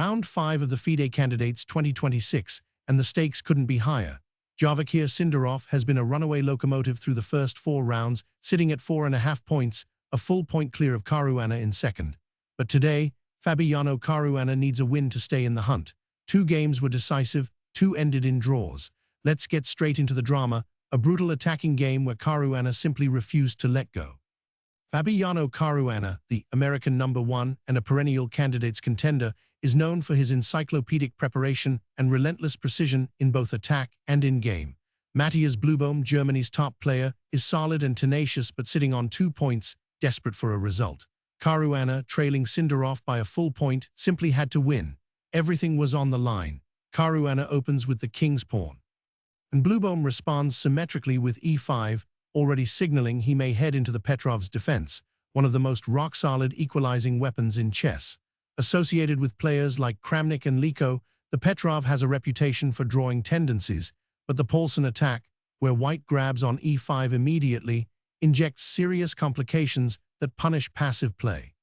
Round 5 of the FIDE candidates 2026, and the stakes couldn't be higher. Javier Sindarov has been a runaway locomotive through the first 4 rounds, sitting at 4.5 points, a full point clear of Caruana in second. But today, Fabiano Caruana needs a win to stay in the hunt. 2 games were decisive, 2 ended in draws. Let's get straight into the drama, a brutal attacking game where Caruana simply refused to let go. Fabiano Caruana, the American #1 and a perennial candidates contender, is known for his encyclopedic preparation and relentless precision in both attack and in-game. Matthias Bluebaum, Germany's top player, is solid and tenacious but sitting on 2 points, desperate for a result. Caruana, trailing Sindarov by a full point, simply had to win. Everything was on the line. Caruana opens with the king's pawn, and Bluebaum responds symmetrically with e5, already signaling he may head into the Petrov's defense, one of the most rock-solid equalizing weapons in chess. Associated with players like Kramnik and Liko, the Petrov has a reputation for drawing tendencies, but the Paulsen attack, where white grabs on e5 immediately, injects serious complications that punish passive play.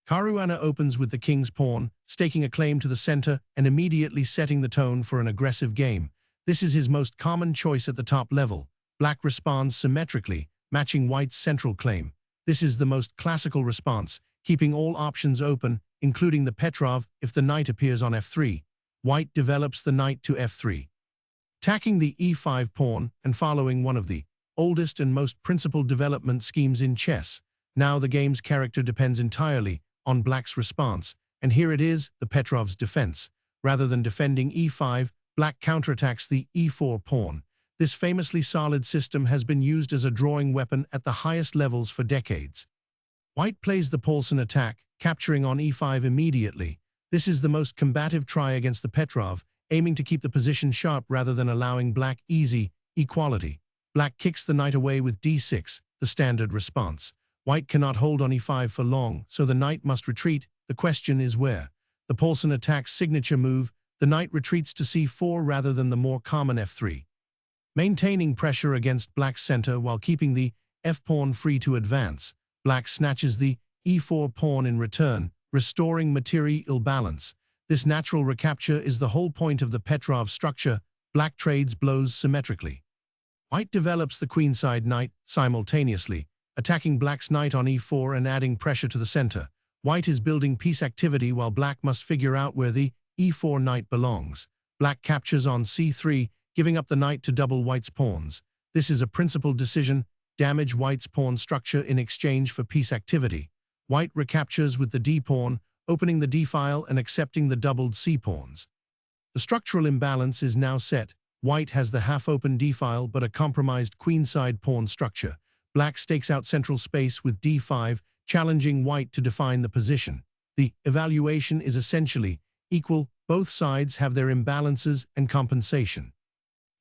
Caruana opens with the king's pawn, staking a claim to the center and immediately setting the tone for an aggressive game. This is his most common choice at the top level. Black responds symmetrically, matching white's central claim. This is the most classical response, keeping all options open, including the Petrov if the knight appears on f3. White develops the knight to f3, attacking the e5 pawn and following one of the oldest and most principled development schemes in chess. Now the game's character depends entirely on Black's response, and here it is, the Petrov's defense. Rather than defending e5, Black counterattacks the e4 pawn. This famously solid system has been used as a drawing weapon at the highest levels for decades. White plays the Paulsen attack, capturing on e5 immediately. This is the most combative try against the Petrov, aiming to keep the position sharp rather than allowing Black easy equality. Black kicks the knight away with d6, the standard response. White cannot hold on e5 for long, so the knight must retreat. The question is where. The Paulsen attack's signature move, the knight retreats to c4 rather than the more common f3. Maintaining pressure against Black's center while keeping the f-pawn free to advance, Black snatches the e4 pawn in return, restoring material balance. This natural recapture is the whole point of the Petrov structure. Black trades blows symmetrically. White develops the queenside knight simultaneously, attacking Black's knight on e4 and adding pressure to the center. White is building piece activity while Black must figure out where the e4 knight belongs. Black captures on c3, giving up the knight to double White's pawns. This is a principled decision, damage White's pawn structure in exchange for piece activity. White recaptures with the d-pawn, opening the d-file and accepting the doubled c-pawns. The structural imbalance is now set. White has the half-open d-file but a compromised queenside pawn structure. Black stakes out central space with d5, challenging White to define the position. The evaluation is essentially equal. Both sides have their imbalances and compensation.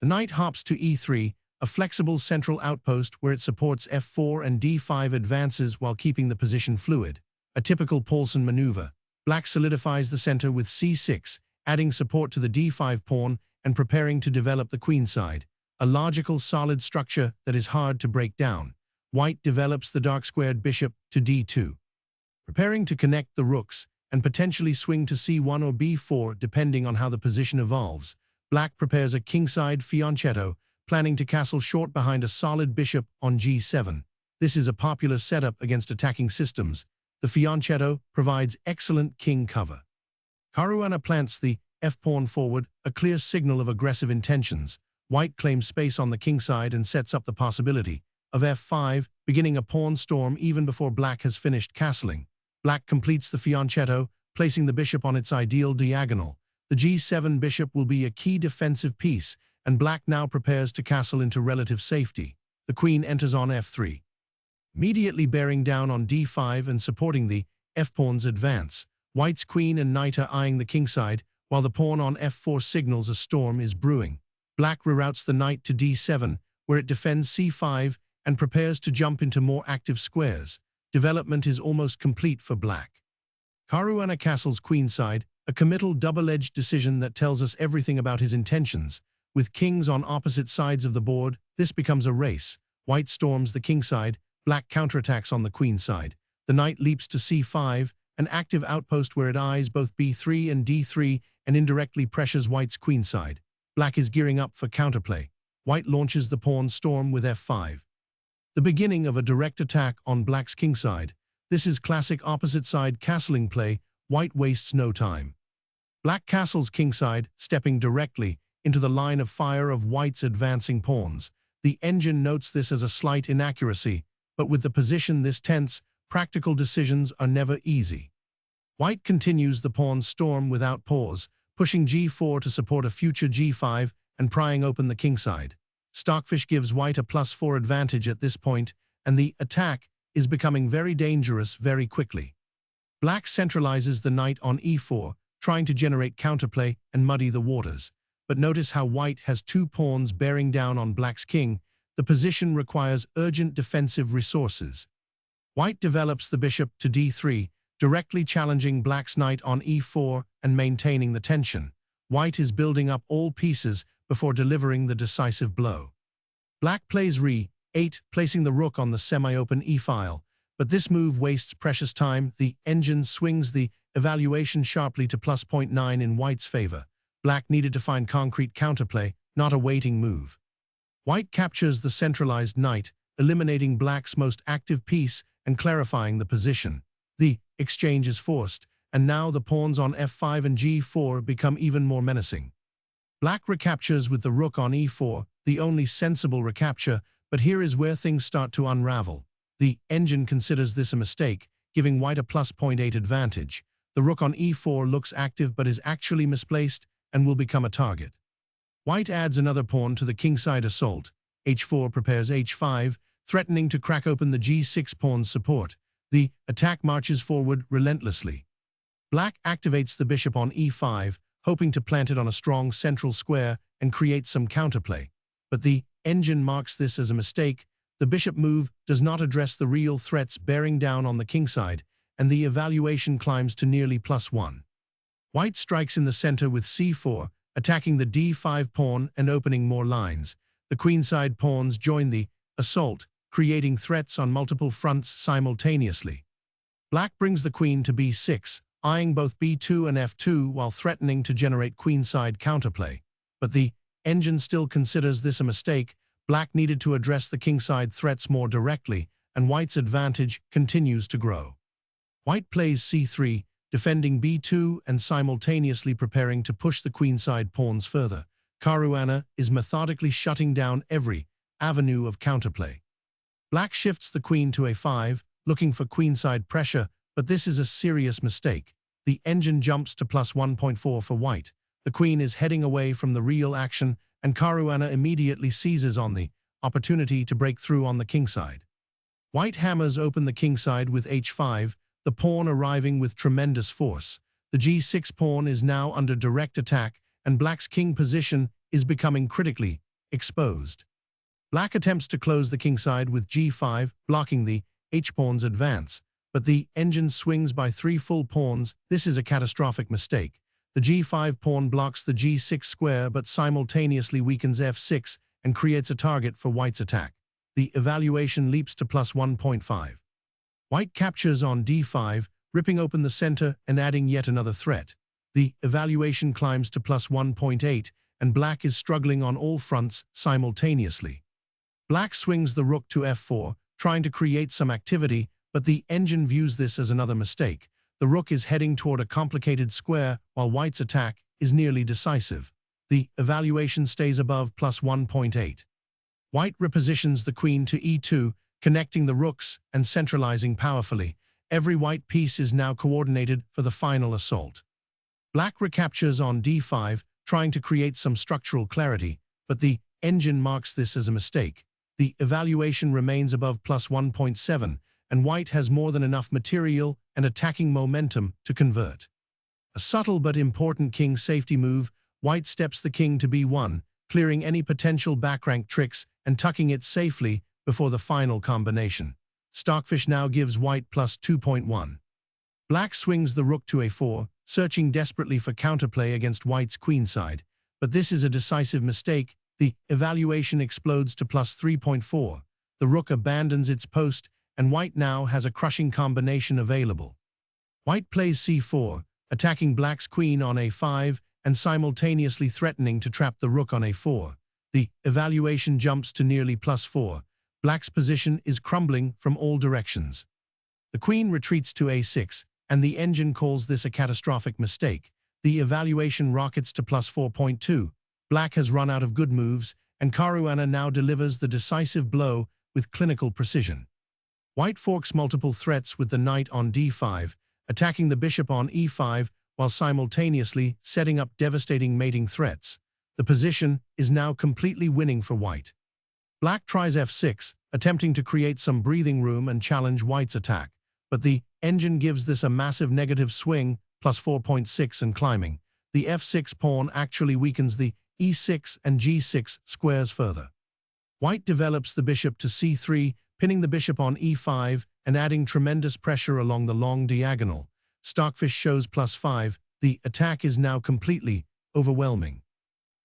The knight hops to e3, a flexible central outpost where it supports f4 and d5 advances while keeping the position fluid. A typical Paulsen maneuver. Black solidifies the center with c6, adding support to the d5 pawn and preparing to develop the queenside. A logical, solid structure that is hard to break down. White develops the dark-squared bishop to d2, preparing to connect the rooks and potentially swing to c1 or b4 depending on how the position evolves. Black prepares a kingside fianchetto, planning to castle short behind a solid bishop on g7. This is a popular setup against attacking systems. The fianchetto provides excellent king cover. Caruana plants the f-pawn forward, a clear signal of aggressive intentions. White claims space on the kingside and sets up the possibility of f5, beginning a pawn storm even before Black has finished castling. Black completes the fianchetto, placing the bishop on its ideal diagonal. The g7 bishop will be a key defensive piece, and Black now prepares to castle into relative safety. The queen enters on f3, immediately bearing down on d5 and supporting the f-pawn's advance. White's queen and knight are eyeing the kingside, while the pawn on f4 signals a storm is brewing. Black reroutes the knight to d7, where it defends c5 and prepares to jump into more active squares. Development is almost complete for Black. Caruana castles queenside, a committal double-edged decision that tells us everything about his intentions. With kings on opposite sides of the board, this becomes a race. White storms the kingside, Black counterattacks on the queenside. The knight leaps to c5, an active outpost where it eyes both b3 and d3 and indirectly pressures white's queenside. Black is gearing up for counterplay. White launches the pawn storm with f5. The beginning of a direct attack on black's kingside. This is classic opposite side castling play. White wastes no time. Black castles kingside, stepping directly into the line of fire of white's advancing pawns. The engine notes this as a slight inaccuracy, but with the position this tense, practical decisions are never easy. White continues the pawn storm without pause, pushing g4 to support a future g5 and prying open the kingside. Stockfish gives white a +4 advantage at this point, and the attack is becoming very dangerous very quickly. Black centralizes the knight on e4, trying to generate counterplay and muddy the waters. But notice how white has two pawns bearing down on black's king. The position requires urgent defensive resources. White develops the bishop to d3, directly challenging black's knight on e4 and maintaining the tension. White is building up all pieces before delivering the decisive blow. Black plays re8, placing the rook on the semi-open e-file, but this move wastes precious time. The engine swings the evaluation sharply to +0.9 in white's favor. Black needed to find concrete counterplay, not a waiting move. White captures the centralized knight, eliminating black's most active piece and clarifying the position. The exchange is forced, and now the pawns on f5 and g4 become even more menacing. Black recaptures with the rook on e4, the only sensible recapture, but here is where things start to unravel. The engine considers this a mistake, giving white a +0.8 advantage. The rook on e4 looks active but is actually misplaced and will become a target. White adds another pawn to the kingside assault. h4 prepares h5, threatening to crack open the g6 pawn's support. The attack marches forward relentlessly. Black activates the bishop on e5, hoping to plant it on a strong central square and create some counterplay. But the engine marks this as a mistake. The bishop move does not address the real threats bearing down on the kingside, and the evaluation climbs to nearly +1. White strikes in the center with c4, attacking the d5 pawn and opening more lines. The queenside pawns join the assault, creating threats on multiple fronts simultaneously. Black brings the queen to b6, eyeing both b2 and f2 while threatening to generate queenside counterplay. But the engine still considers this a mistake. Black needed to address the kingside threats more directly, and white's advantage continues to grow. White plays c3, defending b2 and simultaneously preparing to push the queenside pawns further. Caruana is methodically shutting down every avenue of counterplay. Black shifts the queen to a5, looking for queenside pressure, but this is a serious mistake. The engine jumps to +1.4 for white. The queen is heading away from the real action, and Caruana immediately seizes on the opportunity to break through on the kingside. White hammers open the kingside with h5, the pawn arriving with tremendous force. The g6 pawn is now under direct attack, and black's king position is becoming critically exposed. Black attempts to close the kingside with g5, blocking the h-pawn's advance, but the engine swings by 3 full pawns. This is a catastrophic mistake. The g5 pawn blocks the g6 square but simultaneously weakens f6 and creates a target for white's attack. The evaluation leaps to +1.5. White captures on d5, ripping open the center and adding yet another threat. The evaluation climbs to +1.8, and black is struggling on all fronts simultaneously. Black swings the rook to f4, trying to create some activity, but the engine views this as another mistake. The rook is heading toward a complicated square, while white's attack is nearly decisive. The evaluation stays above +1.8. White repositions the queen to e2, connecting the rooks and centralizing powerfully. Every white piece is now coordinated for the final assault. Black recaptures on d5, trying to create some structural clarity, but the engine marks this as a mistake. The evaluation remains above +1.7, and white has more than enough material and attacking momentum to convert. A subtle but important king safety move. White steps the king to b1, clearing any potential backrank tricks and tucking it safely before the final combination. Stockfish now gives white +2.1. Black swings the rook to a4, searching desperately for counterplay against white's queenside, but this is a decisive mistake. The evaluation explodes to +3.4. The rook abandons its post, and white now has a crushing combination available. White plays c4, attacking black's queen on a5 and simultaneously threatening to trap the rook on a4. The evaluation jumps to nearly +4. Black's position is crumbling from all directions. The queen retreats to a6, and the engine calls this a catastrophic mistake. The evaluation rockets to +4.2. Black has run out of good moves, and Caruana now delivers the decisive blow with clinical precision. White forks multiple threats with the knight on d5, attacking the bishop on e5 while simultaneously setting up devastating mating threats. The position is now completely winning for white. Black tries f6, attempting to create some breathing room and challenge white's attack, but the engine gives this a massive negative swing, +4.6 and climbing. The f6 pawn actually weakens the e6 and g6 squares further. White develops the bishop to c3, pinning the bishop on e5 and adding tremendous pressure along the long diagonal. Stockfish shows +5. The attack is now completely overwhelming.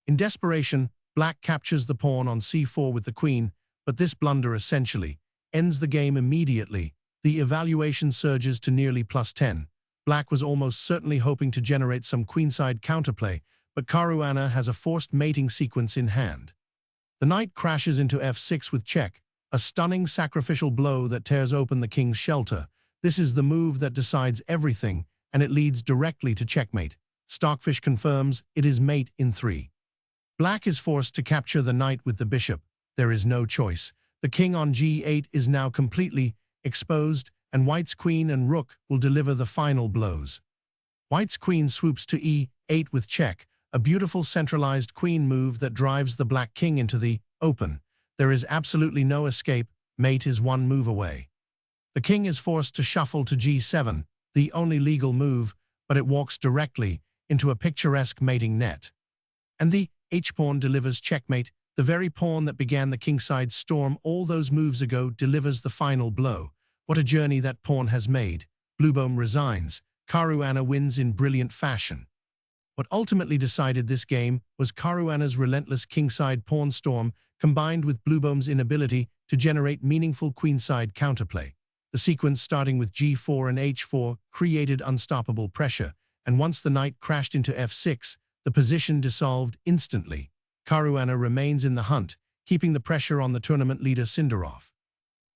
In desperation, black captures the pawn on c4 with the queen, but this blunder essentially ends the game immediately. The evaluation surges to nearly +10. Black was almost certainly hoping to generate some queenside counterplay, but Caruana has a forced mating sequence in hand. The knight crashes into f6 with check, a stunning sacrificial blow that tears open the king's shelter. This is the move that decides everything, and it leads directly to checkmate. Stockfish confirms it is mate in 3. Black is forced to capture the knight with the bishop. There is no choice. The king on g8 is now completely exposed, and white's queen and rook will deliver the final blows. White's queen swoops to e8 with check, a beautiful centralized queen move that drives the black king into the open. There is absolutely no escape. Mate is one move away. The king is forced to shuffle to g7, the only legal move, but it walks directly into a picturesque mating net. And the h-pawn delivers checkmate. The very pawn that began the kingside storm all those moves ago delivers the final blow. What a journey that pawn has made. Bluebaum resigns. Caruana wins in brilliant fashion. What ultimately decided this game was Caruana's relentless kingside pawn storm combined with Bluebaum's inability to generate meaningful queenside counterplay. The sequence starting with g4 and h4 created unstoppable pressure, and once the knight crashed into f6, the position dissolved instantly. Caruana remains in the hunt, keeping the pressure on the tournament leader Sindarov.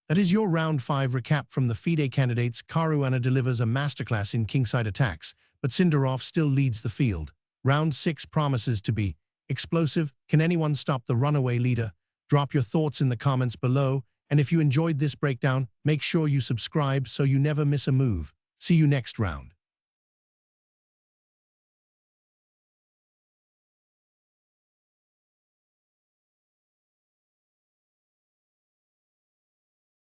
That is your round 5 recap from the FIDE candidates. Caruana delivers a masterclass in kingside attacks, but Sindarov still leads the field. Round 6 promises to be explosive. Can anyone stop the runaway leader? Drop your thoughts in the comments below, and if you enjoyed this breakdown, make sure you subscribe so you never miss a move. See you next round.